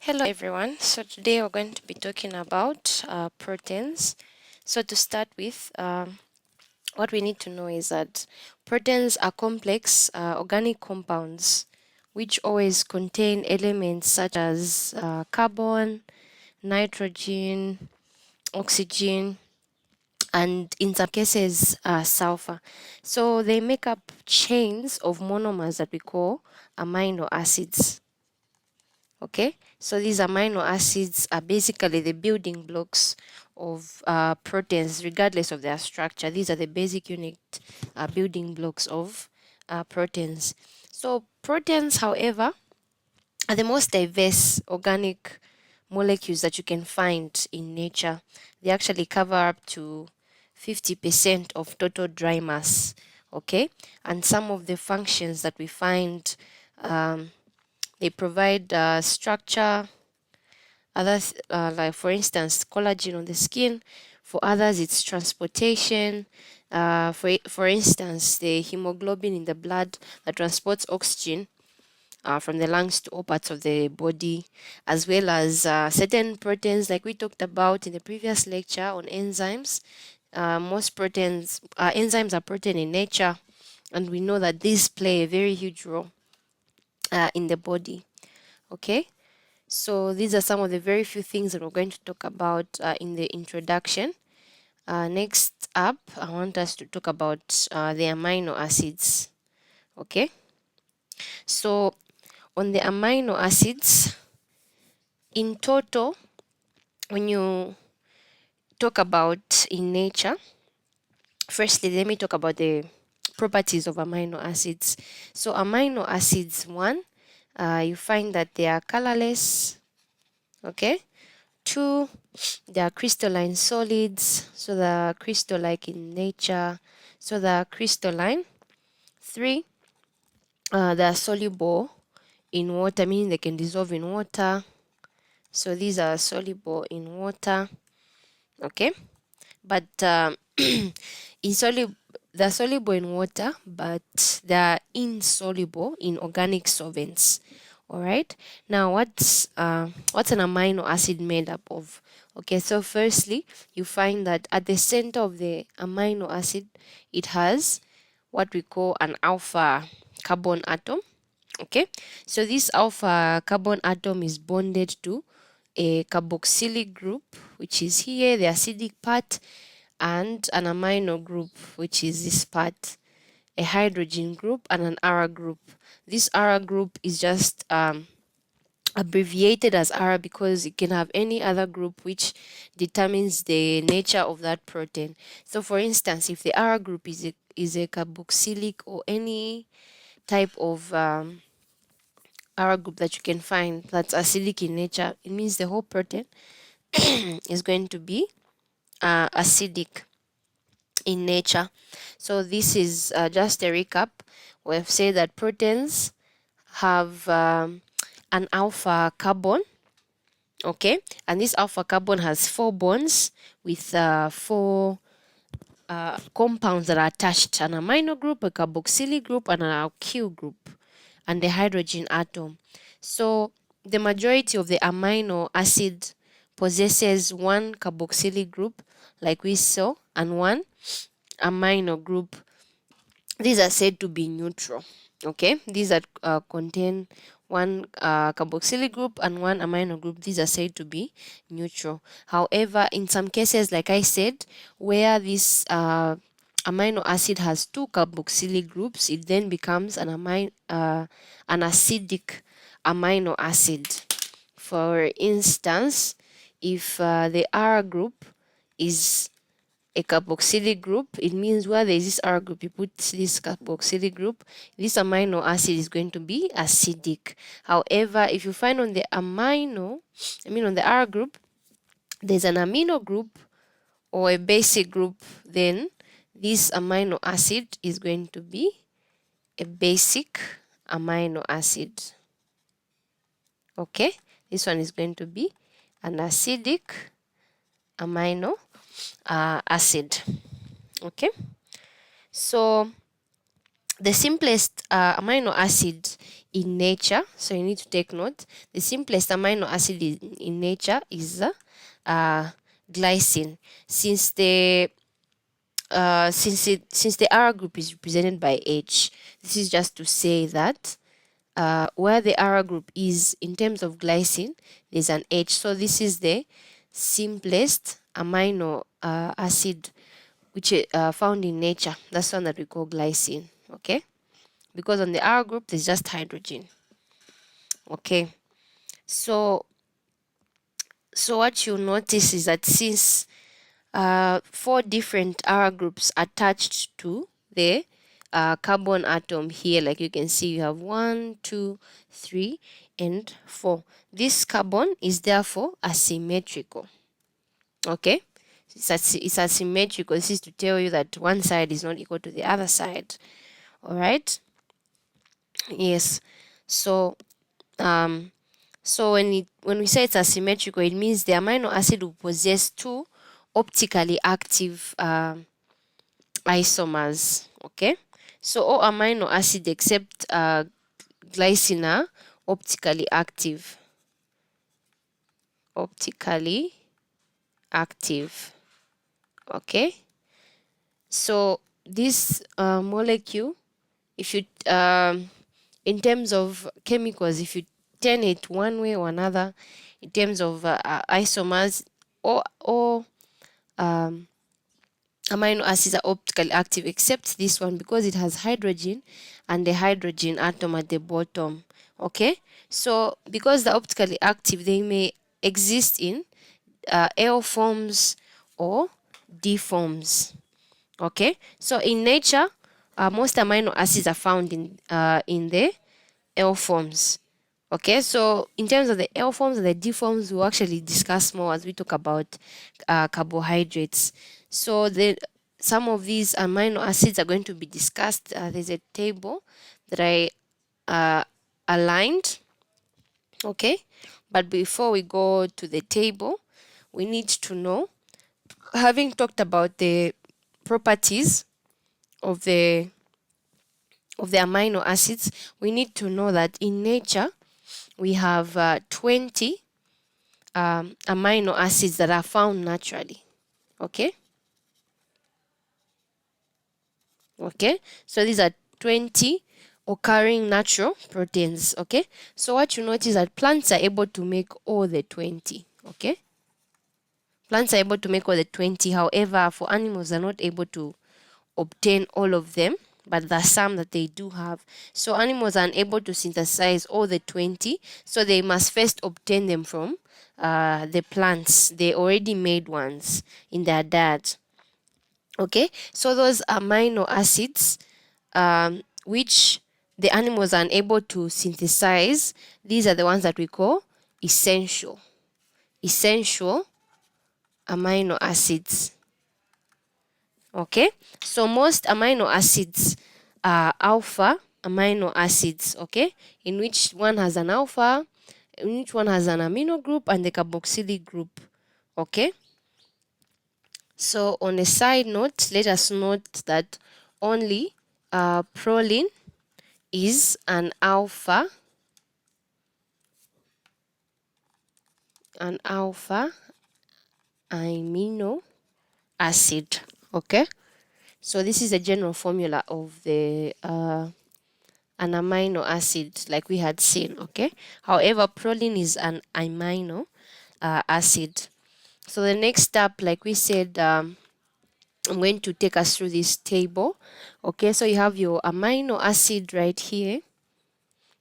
Hello everyone. So today we're going to be talking about proteins. So to start with, what we need to know is that proteins are complex organic compounds which always contain elements such as carbon, nitrogen, oxygen, and in some cases sulfur. So they make up chains of monomers that we call amino acids. Okay, so these amino acids are basically the building blocks of proteins, regardless of their structure. These are the basic unit building blocks of proteins. So proteins, however, are the most diverse organic molecules that you can find in nature. They actually cover up to 50% of total dry mass. Okay, and some of the functions that we find, they provide structure. Others, like for instance, collagen on the skin. For others, it's transportation. For instance, the hemoglobin in the blood that transports oxygen from the lungs to all parts of the body, as well as certain proteins, like we talked about in the previous lecture on enzymes. Most proteins, enzymes are protein in nature, and we know that these play a very huge role in the body. Okay. So these are some of the very few things that we're going to talk about in the introduction. Next up, I want us to talk about the amino acids. Okay. So on the amino acids, in total, when you talk about in nature, firstly, let me talk about the properties of amino acids. So amino acids, one, you find that they are colorless. Okay. Two, they are crystalline solids, so they're crystal-like in nature, so they're crystalline. Three, they are soluble in water, meaning they can dissolve in water. So these are soluble in water. Okay, but they're soluble in water, but they're insoluble in organic solvents. All right. Now, what's an amino acid made up of? Okay, so firstly, you find that at the center of the amino acid, it has what we call an alpha carbon atom. Okay, so this alpha carbon atom is bonded to a carboxylic group, which is here, the acidic part, and an amino group, which is this part, a hydrogen group, and an R group. This R group is just abbreviated as R because it can have any other group which determines the nature of that protein. So for instance, if the R group is a carboxylic or any type of R group that you can find that's acidic in nature, it means the whole protein is going to be acidic in nature. So this is just a recap. We've said that proteins have an alpha carbon. Okay, and this alpha carbon has 4 bonds with 4 compounds that are attached: an amino group, a carboxylic group, and an alkyl group, and the hydrogen atom. So the majority of the amino acid possesses 1 carboxylic group, like we saw, and 1 amino group. These are said to be neutral. Okay, these that contain 1 carboxylic group and 1 amino group, these are said to be neutral. However, in some cases, like I said, where this amino acid has 2 carboxylic groups, it then becomes an acidic amino acid. For instance, if the R group is a carboxylic group, it means where there is this R group, you put this carboxylic group, this amino acid is going to be acidic. However, if you find on the on the R group, there's an amino group or a basic group, then this amino acid is going to be a basic amino acid. Okay, this one is going to be an acidic amino acid. Okay, so the simplest amino acid in nature, so you need to take note. The simplest amino acid in nature is glycine. Since the R group is represented by H, this is just to say that where the R group is in terms of glycine, there's an H. So this is the simplest amino acid which is found in nature. That's one that we call glycine. Okay, because on the R group there's just hydrogen. Okay, so what you notice is that since 4 different R groups attached to the carbon atom here, like you can see, you have 1, 2, 3, and 4. This carbon is therefore asymmetrical. Okay, it's asymmetrical. This is to tell you that one side is not equal to the other side. All right. Yes. So when we say it's asymmetrical, it means the amino acid will possess 2 optically active isomers. Okay, so all amino acid except glycine are optically active. Okay, so this molecule, if you in terms of chemicals, if you turn it one way or another, in terms of isomers, or amino acids are optically active except this one, because it has hydrogen and the hydrogen atom at the bottom. Okay, so because they're optically active, they may exist in L forms or D forms. Okay, so in nature, most amino acids are found in the L forms. Okay, so in terms of the L forms and the D forms, we'll actually discuss more as we talk about carbohydrates. So some of these amino acids are going to be discussed. There's a table that I aligned. Okay, but before we go to the table, we need to know, having talked about the properties of the amino acids, we need to know that in nature we have 20 amino acids that are found naturally. Okay, so these are 20 occurring natural proteins. Okay, so what you notice is that plants are able to make all the 20. Okay, plants are able to make all the 20. However, for animals, they're not able to obtain all of them, but there are some that they do have. So animals are unable to synthesize all the 20, so they must first obtain them from the plants, the already made ones in their diet. Okay, so those amino acids which the animals are unable to synthesize, these are the ones that we call essential amino acids. Okay, so most amino acids are alpha amino acids. Okay, in which one has an alpha, in which one has an amino group and the carboxylic group. Okay, so on a side note, let us note that only proline is an alpha amino acid. Okay, so this is a general formula of the an amino acid, like we had seen. Okay, however, proline is an amino acid. So the next step, like we said, I'm going to take us through this table. Okay, so you have your amino acid right here.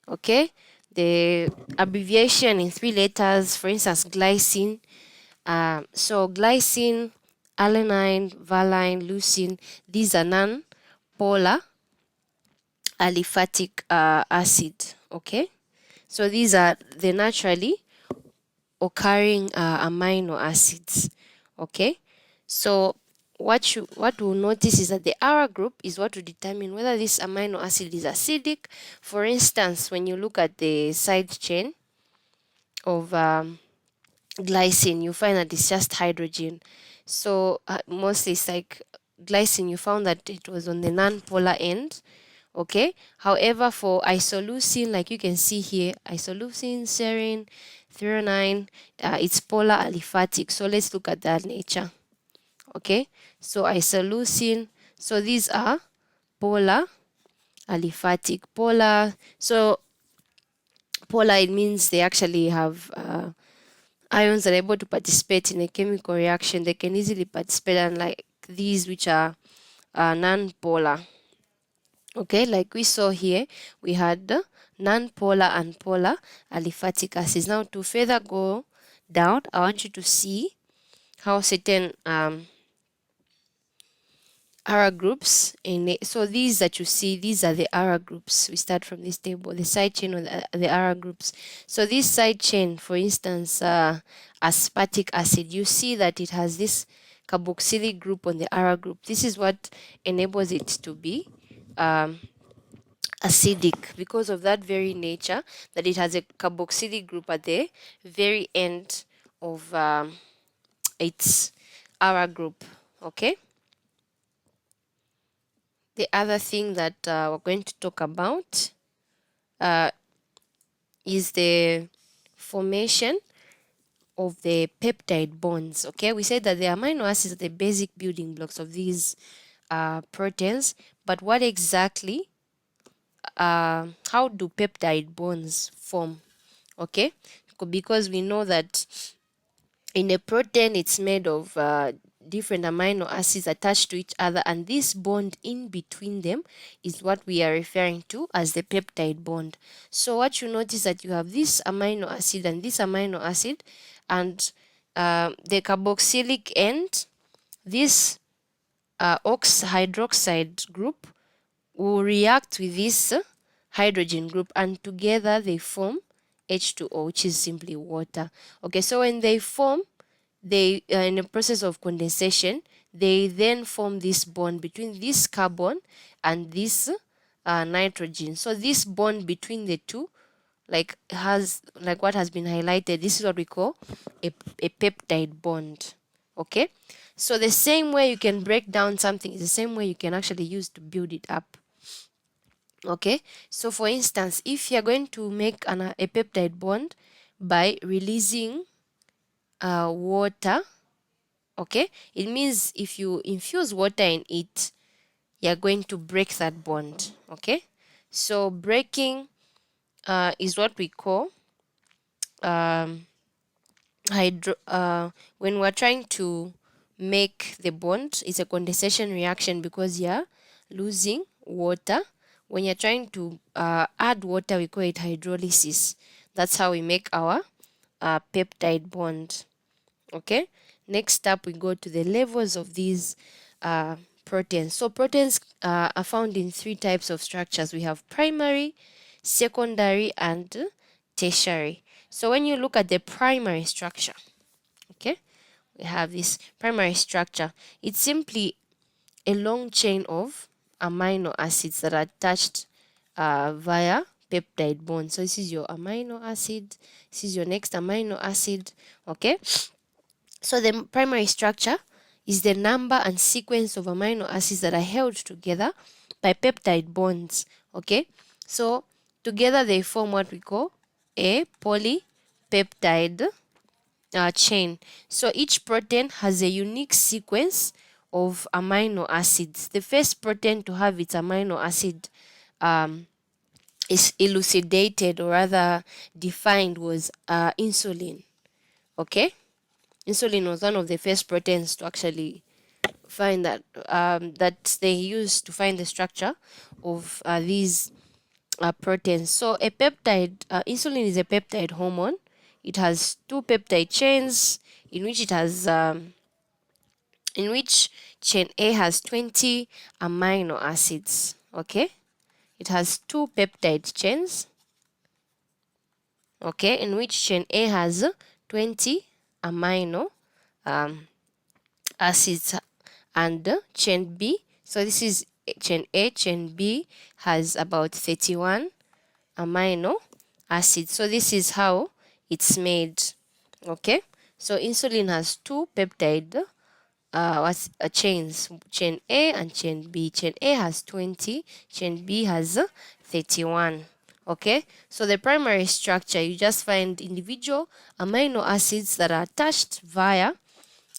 Okay, the abbreviation in 3 letters, for instance, glycine. So glycine, alanine, valine, leucine, these are non-polar aliphatic acid. Okay, so these are the naturally occurring amino acids. Okay, so what we'll notice is that the R group is what will determine whether this amino acid is acidic. For instance, when you look at the side chain of glycine, you find that it's just hydrogen. So mostly it's like glycine, you found that it was on the non-polar end Okay, however, for isoleucine, like you can see here, isoleucine, serine, threonine, it's polar aliphatic. So let's look at that nature. Okay, so isoleucine, so these are polar aliphatic. Polar, so polar, it means they actually have ions that are able to participate in a chemical reaction. They can easily participate, unlike these which are non-polar. Okay, like we saw here, we had the non-polar and polar aliphatic acids. Now, to further go down, I want you to see how certain ara groups in it. So these that you see, these are the ara groups. We start from this table, the side chain of the ara groups. So this side chain, for instance, aspartic acid, you see that it has this carboxylic group on the ara group. This is what enables it to be acidic, because of that very nature, that it has a carboxylic group at the very end of its ara group. Okay, the other thing that we're going to talk about uh, is the formation of the peptide bonds. Okay, we said that the amino acids are the basic building blocks of these proteins, but what exactly how do peptide bonds form? Okay, because we know that in a protein it's made of different amino acids attached to each other, and this bond in between them is what we are referring to as the peptide bond. So what you notice that you have this amino acid and this amino acid, and the carboxylic end, this hydroxide group will react with this hydrogen group, and together they form H2O, which is simply water. Okay, so when they form, they in a process of condensation, they then form this bond between this carbon and this nitrogen. So this bond between the two, like what has been highlighted, this is what we call a peptide bond. Okay, so the same way you can break down something is the same way you can actually use to build it up. Okay, so for instance, if you're going to make a peptide bond by releasing water, okay, it means if you infuse water in it, you're going to break that bond. Okay, so breaking is what we call um, when we're trying to make the bond, it's a condensation reaction because you're losing water. When you're trying to add water, we call it hydrolysis. That's how we make our peptide bond. Okay, next up we go to the levels of these proteins. So proteins are found in three types of structures. We have primary, secondary, and tertiary. So when you look at the primary structure, okay, we have this primary structure. It's simply a long chain of amino acids that are attached via peptide bond. So this is your amino acid, this is your next amino acid. Okay, so the primary structure is the number and sequence of amino acids that are held together by peptide bonds. Okay, so together they form what we call a polypeptide chain. So each protein has a unique sequence of amino acids. The first protein to have its amino acid is elucidated, or rather defined, was insulin. Okay, insulin was one of the first proteins to actually find that that they used to find the structure of these proteins. So a peptide, insulin is a peptide hormone. It has two peptide chains in which it has in which chain A has 20 amino acids. Okay, it has two peptide chains. Okay, in which chain A has 20 amino acids, and chain B, so this is chain A, chain B has about 31 amino acids. So this is how it's made. Okay, so insulin has two peptide chains, chain A and chain B. Chain A has 20, chain B has 31. Okay, so the primary structure, you just find individual amino acids that are attached via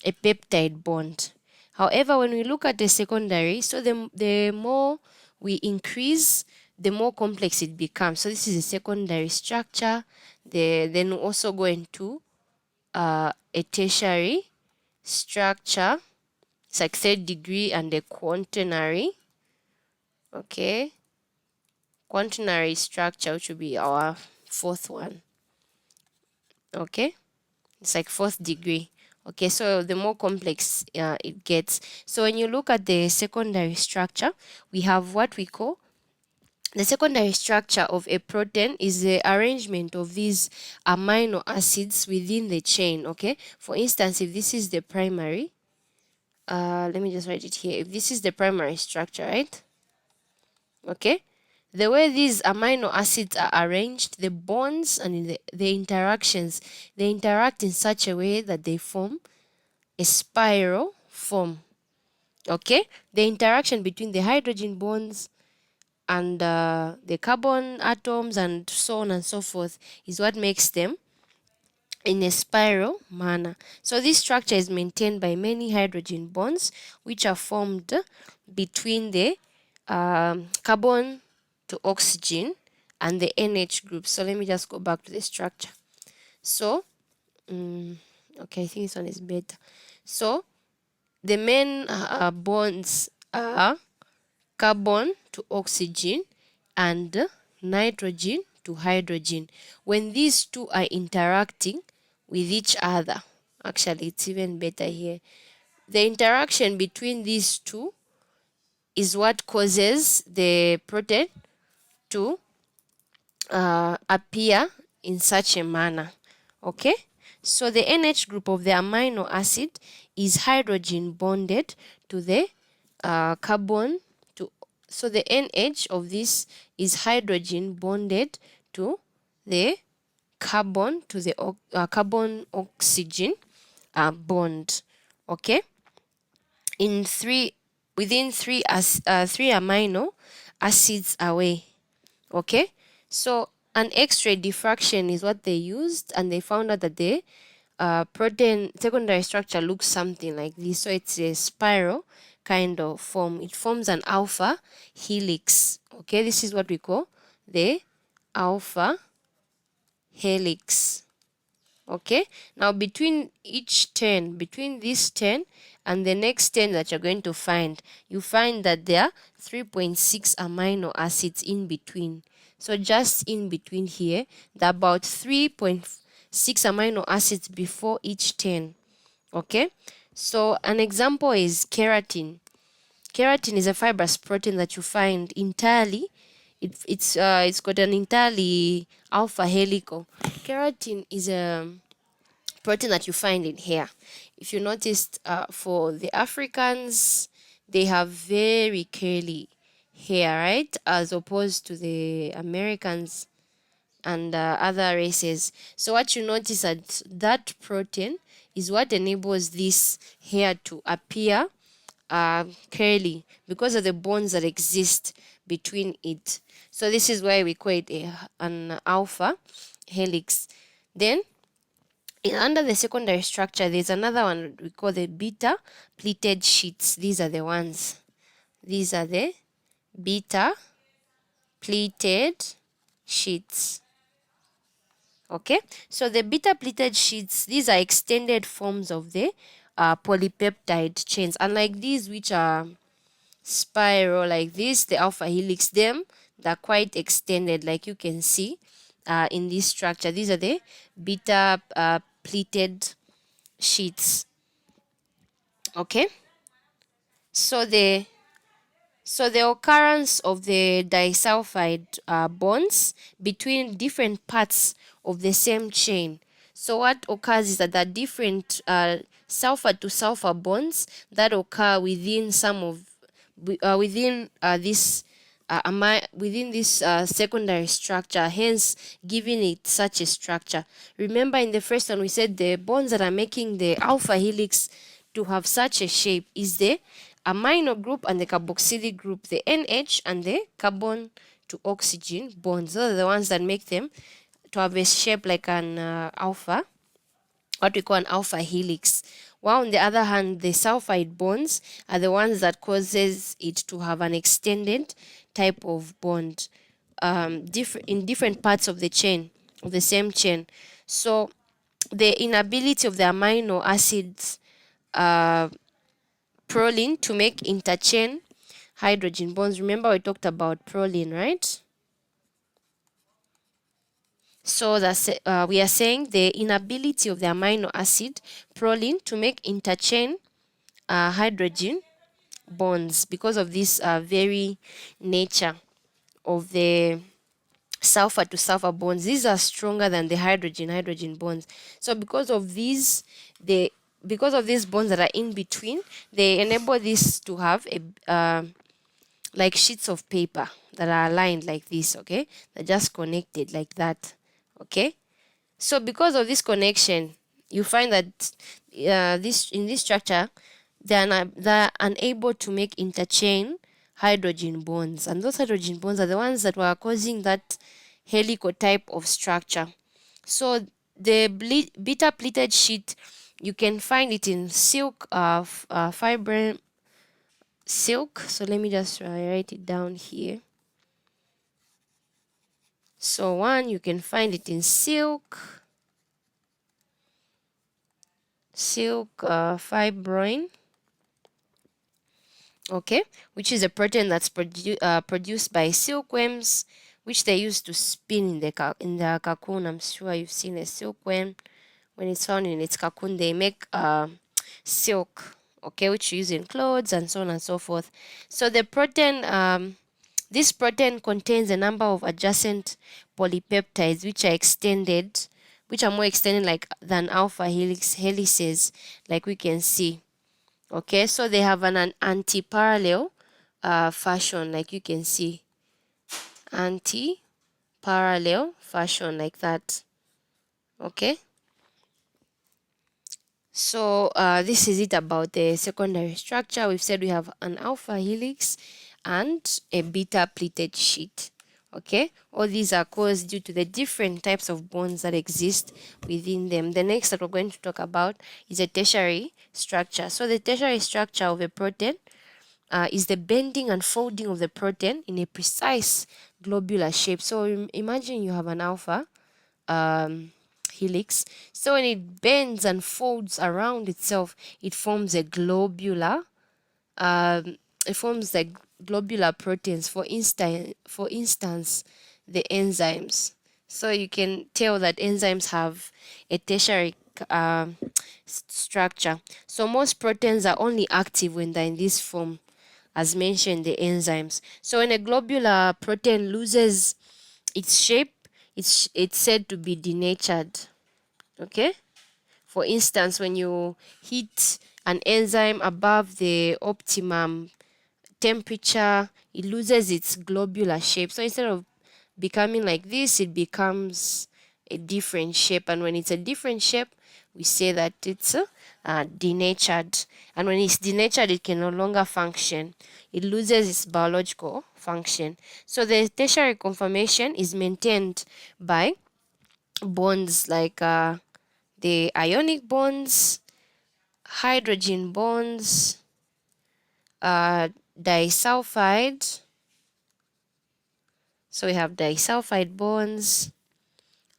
a peptide bond. However, when we look at the secondary, so the more we increase, the more complex it becomes. So this is a secondary structure. Then we also go into a tertiary structure. It's like third degree, and the quaternary. Okay, quaternary structure, which will be our fourth one. Okay, it's like fourth degree. Okay, so the more complex it gets. So when you look at the secondary structure, we have what we call the secondary structure of a protein is the arrangement of these amino acids within the chain. Okay, for instance, if this is the primary, let me just write it here. If this is the primary structure, right? Okay, the way these amino acids are arranged, the bonds and the interactions, they interact in such a way that they form a spiral form. Okay, the interaction between the hydrogen bonds and the carbon atoms and so on and so forth is what makes them in a spiral manner. So this structure is maintained by many hydrogen bonds which are formed between the carbon to oxygen and the NH group. So let me just go back to the structure. So okay, I think this one is better. So the main bonds are carbon to oxygen and nitrogen to hydrogen. When these two are interacting with each other, actually it's even better here, the interaction between these two is what causes the protein to appear in such a manner. Okay, so the NH group of the amino acid is hydrogen bonded to the carbon to, so the NH of this is hydrogen bonded to the carbon to the carbon oxygen bond. Okay, in within three amino acids away. Okay, so an X-ray diffraction is what they used, and they found out that the protein secondary structure looks something like this. So it's a spiral kind of form. It forms an alpha helix. Okay, this is what we call the alpha helix. Okay, now between this 10 and the next 10 that you're going to find, you find that there are 3.6 amino acids in between. So just in between here, there are about 3.6 amino acids before each 10. Okay, so an example is keratin. Keratin is a fibrous protein that you find entirely. It's got an entirely alpha helical. Keratin is a protein that you find in hair. If you noticed, for the Africans, they have very curly hair, right? As opposed to the Americans and other races. So what you notice that protein is what enables this hair to appear curly because of the bonds that exist between it. So this is why we call it an alpha helix. Then under the secondary structure, there's another one we call the beta pleated sheets. These are the ones. These are the beta pleated sheets. Okay, so the beta pleated sheets, these are extended forms of the polypeptide chains. Unlike these, which are spiral like this, the alpha helix, they're quite extended, like you can see in this structure. These are the beta pleated sheets. Okay, so the occurrence of the disulfide bonds between different parts of the same chain. So what occurs is that there are different sulfur to sulfur bonds that occur within this secondary structure, hence giving it such a structure. Remember, in the first one we said the bonds that are making the alpha helix to have such a shape is the amino group and the carboxylic group, the NH and the carbon to oxygen bonds. Those are the ones that make them to have a shape like an alpha, what we call an alpha helix. While on the other hand, the sulfide bonds are the ones that causes it to have an extended type of bond in different parts of the chain, of the same chain. So the inability of the amino acids proline to make interchain hydrogen bonds. Remember we talked about proline, right? So that's we are saying the inability of the amino acid proline to make interchain hydrogen bonds because of this very nature of the sulfur to sulfur bonds. These are stronger than the hydrogen bonds. So because of these bonds that are in between, they enable this to have a like sheets of paper that are aligned like this. Okay, they're just connected like that. Okay, so because of this connection, you find that this in this structure they're unable to make interchain hydrogen bonds, and those hydrogen bonds are the ones that were causing that helical type of structure. So the beta pleated sheet, you can find it in silk, fiber silk. So let me just write it down here. So one, you can find it in silk fibrin, okay, which is a protein that's produced by silkworms, which they use to spin in the cocoon. I'm sure you've seen a silkworm. When it's found in its cocoon, they make silk, okay, which you use in clothes and so on and so forth. So the protein, this protein contains a number of adjacent polypeptides which are extended, which are more extended like than alpha helices, like we can see. Okay, so they have an anti-parallel fashion, like you can see, anti-parallel fashion like that. Okay, so this is it about the secondary structure. We've said we have an alpha helix and a beta pleated sheet. Okay, all these are caused due to the different types of bonds that exist within them. The next that we're going to talk about is a tertiary structure. So the tertiary structure of a protein is the bending and folding of the protein in a precise globular shape. So imagine you have an alpha helix. So when it bends and folds around itself, it forms a globular. It forms the globular proteins. For instance, the enzymes. So you can tell that enzymes have a tertiary structure. So most proteins are only active when they're in this form, as mentioned, the enzymes. So when a globular protein loses its shape, it's said to be denatured. Okay, for instance, when you heat an enzyme above the optimum temperature, it loses its globular shape. So instead of becoming like this, it becomes a different shape, and when it's a different shape, we say that it's denatured. And when it's denatured, it can no longer function. It loses its biological function. So the tertiary conformation is maintained by bonds like the ionic bonds, hydrogen bonds, disulfide. So we have disulfide bonds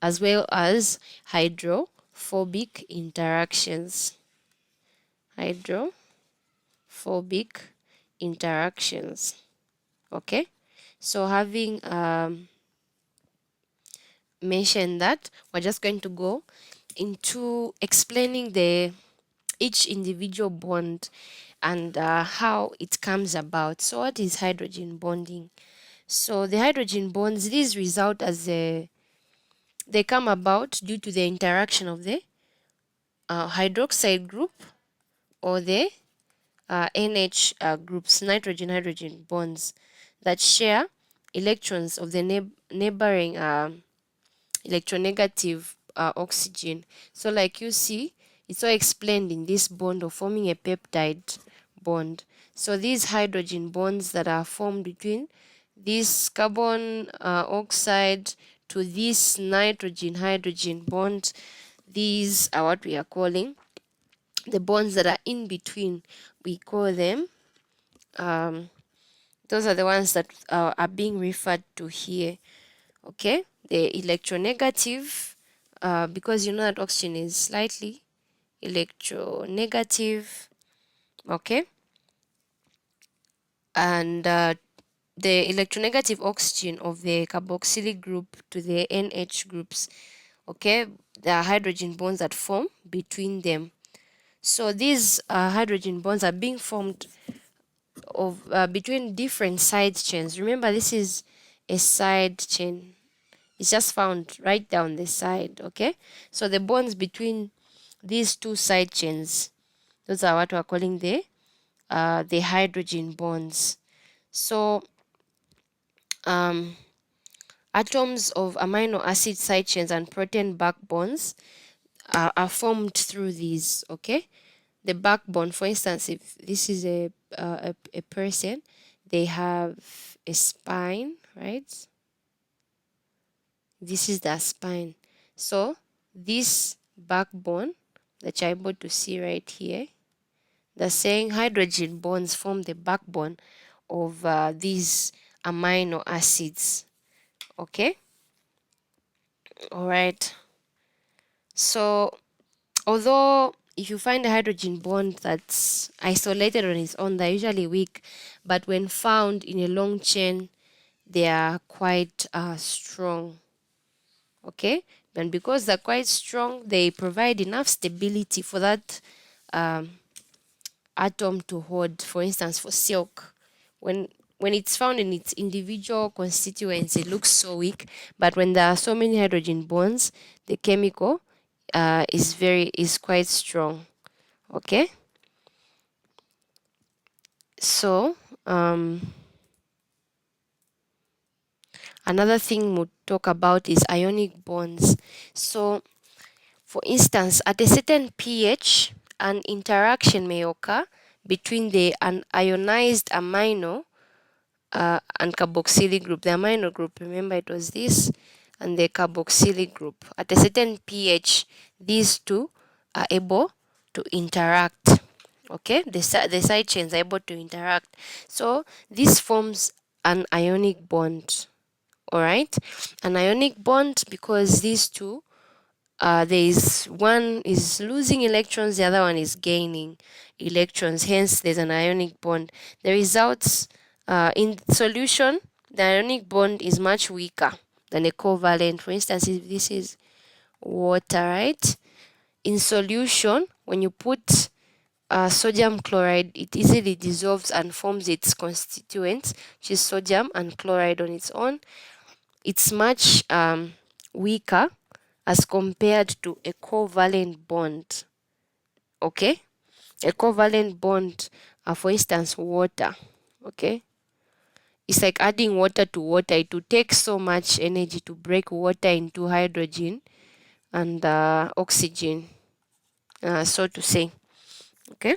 as well as hydrophobic interactions. Hydrophobic interactions. Okay, so having mentioned that, we're just going to go into explaining each individual bond and how it comes about. So what is hydrogen bonding? So the hydrogen bonds, these result as they come about due to the interaction of the hydroxide group or the NH groups, nitrogen hydrogen bonds, that share electrons of the neighboring electronegative oxygen. So like you see, It's all explained in this bond of forming a peptide bond. So these hydrogen bonds that are formed between this carbon oxide to this nitrogen hydrogen bond, these are what we are calling the bonds that are in between. We call them those are the ones that are being referred to here. Okay, the electronegative, because you know that oxygen is slightly electronegative. Okay, and the electronegative oxygen of the carboxylic group to the NH groups. Okay, there are hydrogen bonds that form between them. So these hydrogen bonds are being formed of between different side chains. Remember, this is a side chain. It's just found right down the side. Okay, so the bonds between these two side chains, those are what we're calling the hydrogen bonds. So atoms of amino acid side chains and protein backbones are formed through these. Okay, the backbone, for instance, if this is a person, they have a spine, right? This is the spine. So this backbone that you're able to see right here, they're saying hydrogen bonds form the backbone of these amino acids. Okay, all right. So although if you find a hydrogen bond that's isolated on its own, they're usually weak, but when found in a long chain, they are quite strong. Okay, and because they're quite strong, they provide enough stability for that atom to hold. For instance, for silk, when it's found in its individual constituents, it looks so weak, but when there are so many hydrogen bonds, the chemical is quite strong. Okay, so another thing we'll talk about is ionic bonds. So for instance, at a certain pH, an interaction may occur between the ionized amino and carboxylic group. The amino group, remember it was this, and the carboxylic group. At a certain pH, these two are able to interact. Okay, the side chains are able to interact. So this forms an ionic bond. All right, an ionic bond because these two there is one is losing electrons, the other one is gaining electrons, hence there's an ionic bond. The results in solution, the ionic bond is much weaker than a covalent. For instance, if this is water, right, in solution, when you put sodium chloride, it easily dissolves and forms its constituents, which is sodium and chloride on its own. It's much weaker as compared to a covalent bond. Okay, a covalent bond, for instance, water. Okay, it's like adding water to water. It will take so much energy to break water into hydrogen and oxygen, so to say. Okay,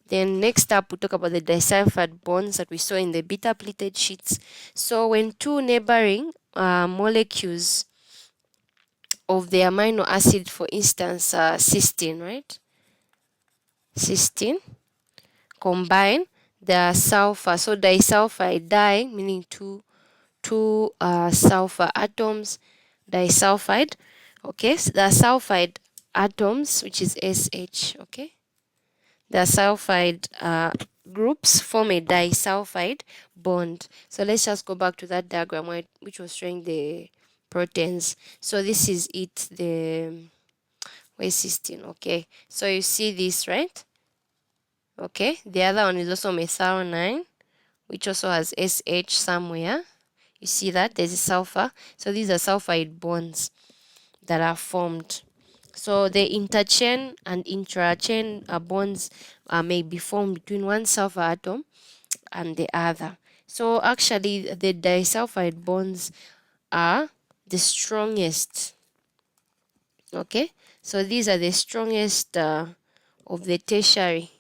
then next up we talk about the disulfide bonds that we saw in the beta pleated sheets. So when two neighboring molecules of the amino acid, for instance, cysteine, right? Cysteine combine the sulfur. So disulfide, di meaning two sulfur atoms, disulfide. Okay, so the sulfide atoms, which is SH. Okay, the sulfide groups form a disulfide bond. So let's just go back to that diagram which was showing the proteins. So this is it, the where's cysteine? Okay, so you see this, right? Okay, the other one is also methionine, which also has SH somewhere. You see that there's a sulfur. So these are sulfide bonds that are formed. So the interchain and intrachain bonds may be formed between one sulfur atom and the other. So actually, the disulfide bonds are the strongest. Okay, So these are the strongest of the tertiary.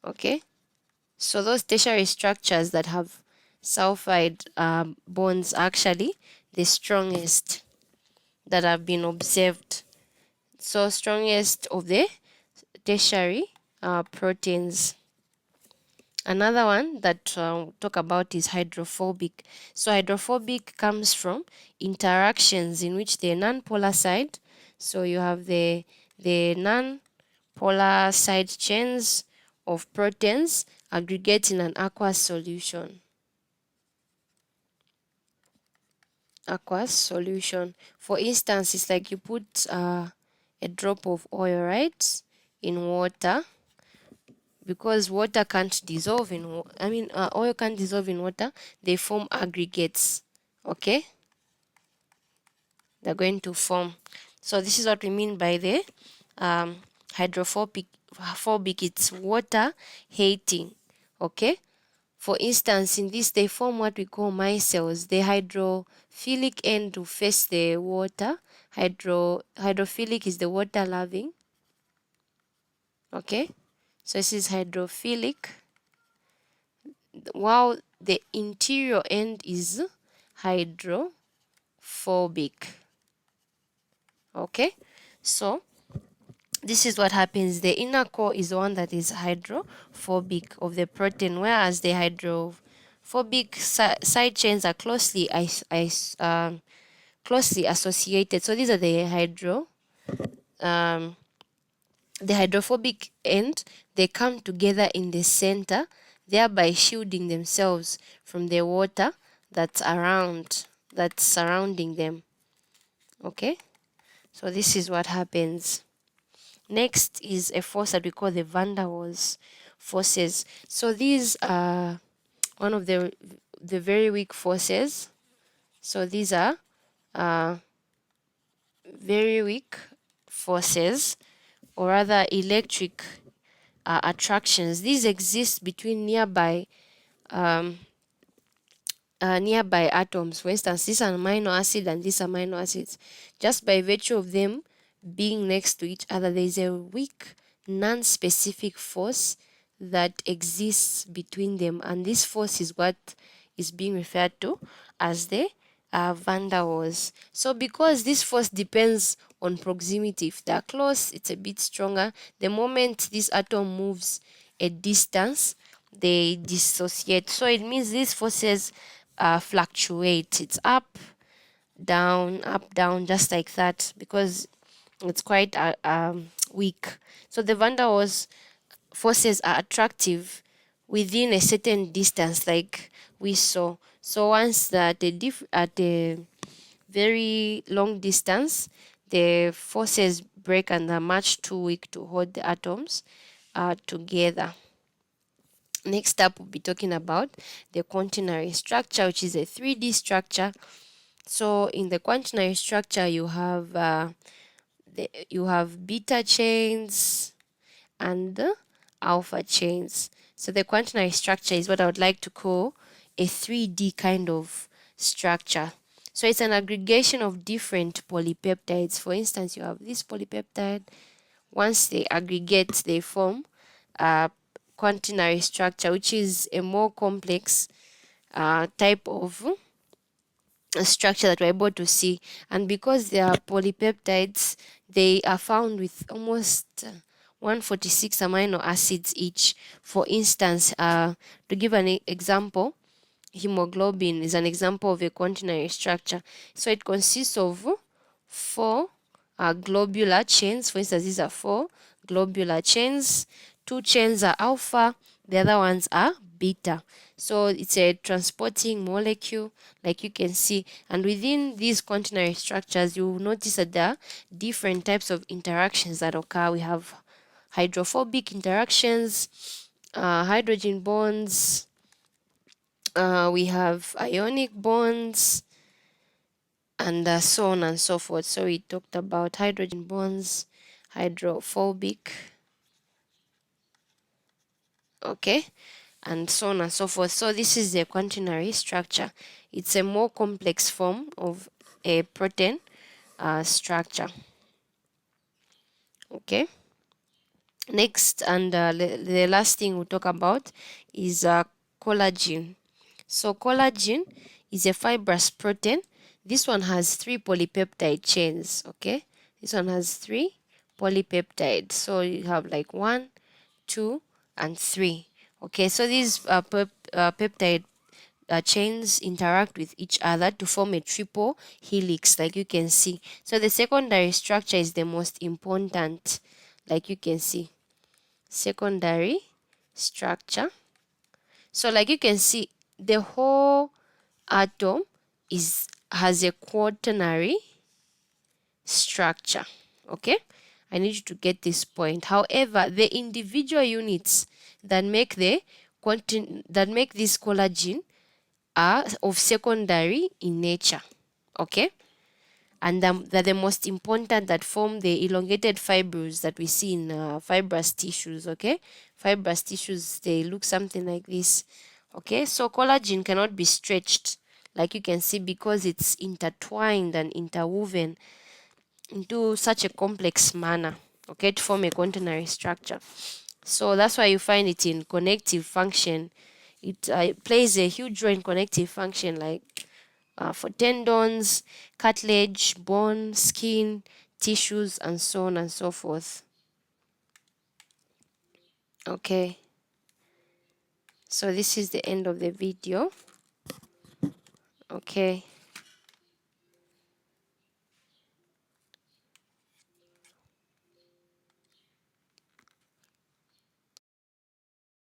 Okay, so those tertiary structures that have sulfide bonds actually the strongest that have been observed. So strongest of the tertiary proteins. Another one that we'll talk about is hydrophobic. So hydrophobic comes from interactions in which the non-polar side, so you have the non-polar side chains of proteins aggregate in an aqueous solution. Aqueous solution. For instance, it's like you put a drop of oil, right, in water, because water can't dissolve in oil can't dissolve in water, they form aggregates. Okay, they're going to form. So this is what we mean by the hydrophobic. It's water hating. Okay, for instance, in this they form what we call micelles. The hydrophilic end to face the water. Hydrophilic is the water loving. Okay, so this is hydrophilic, while the interior end is hydrophobic. Okay, so this is what happens. The inner core is the one that is hydrophobic of the protein, whereas the hydrophobic side chains are closely closely associated. So these are the hydrophobic end. They come together in the center, thereby shielding themselves from the water that's surrounding them. Okay, so this is what happens. Next is a force that we call the van der Waals forces. So these are one of the very weak forces. So these are very weak forces, or rather electric attractions. These exist between nearby atoms. For instance, this amino acid and this amino acids, just by virtue of them being next to each other, there is a weak non-specific force that exists between them, and this force is what is being referred to as the van der Waals. So because this force depends on proximity, if they are close, it's a bit stronger. The moment this atom moves a distance, they dissociate. So it means these forces fluctuate. It's up, down, just like that, because it's quite weak. So the van der Waals forces are attractive within a certain distance, like we saw. So once that at a very long distance, the forces break and are much too weak to hold the atoms together. Next up, we'll be talking about the quaternary structure, which is a 3D structure. So in the quaternary structure, you have beta chains and alpha chains. So the quaternary structure is what I would like to call a 3D kind of structure. So it's an aggregation of different polypeptides. For instance, you have this polypeptide. Once they aggregate, they form a quaternary structure, which is a more complex type of structure that we're able to see. And because they are polypeptides, they are found with almost 146 amino acids each. For instance, to give an example, hemoglobin is an example of a quaternary structure. So it consists of 4 globular chains. For instance, these are 4 globular chains. 2 chains are alpha, the other ones are beta. So it's a transporting molecule, like you can see. And within these quaternary structures, you will notice that there are different types of interactions that occur. We have hydrophobic interactions, hydrogen bonds, we have ionic bonds, and so on and so forth. So we talked about hydrogen bonds, hydrophobic, okay, and so on and so forth. So this is the quaternary structure. It's a more complex form of a protein structure. Okay. Next, and the last thing we'll talk about is collagen. So collagen is a fibrous protein. This one has 3 polypeptide chains. Okay, this one has 3 polypeptides. So you have like 1, 2, and 3. Okay, so these peptide chains interact with each other to form a triple helix, like you can see. So the secondary structure is the most important, like you can see. Secondary structure. So like you can see, the whole atom has a quaternary structure. Okay, I need you to get this point. However, the individual units that make this collagen are of secondary in nature. Okay, and they're the most important, that form the elongated fibrils that we see in fibrous tissues. Okay, fibrous tissues, they look something like this. Okay, so collagen cannot be stretched, like you can see, because it's intertwined and interwoven into such a complex manner, okay, to form a quaternary structure. So that's why you find it in connective function. It plays a huge role in connective function, like for tendons, cartilage, bone, skin, tissues, and so on and so forth. Okay, so this is the end of the video. Okay.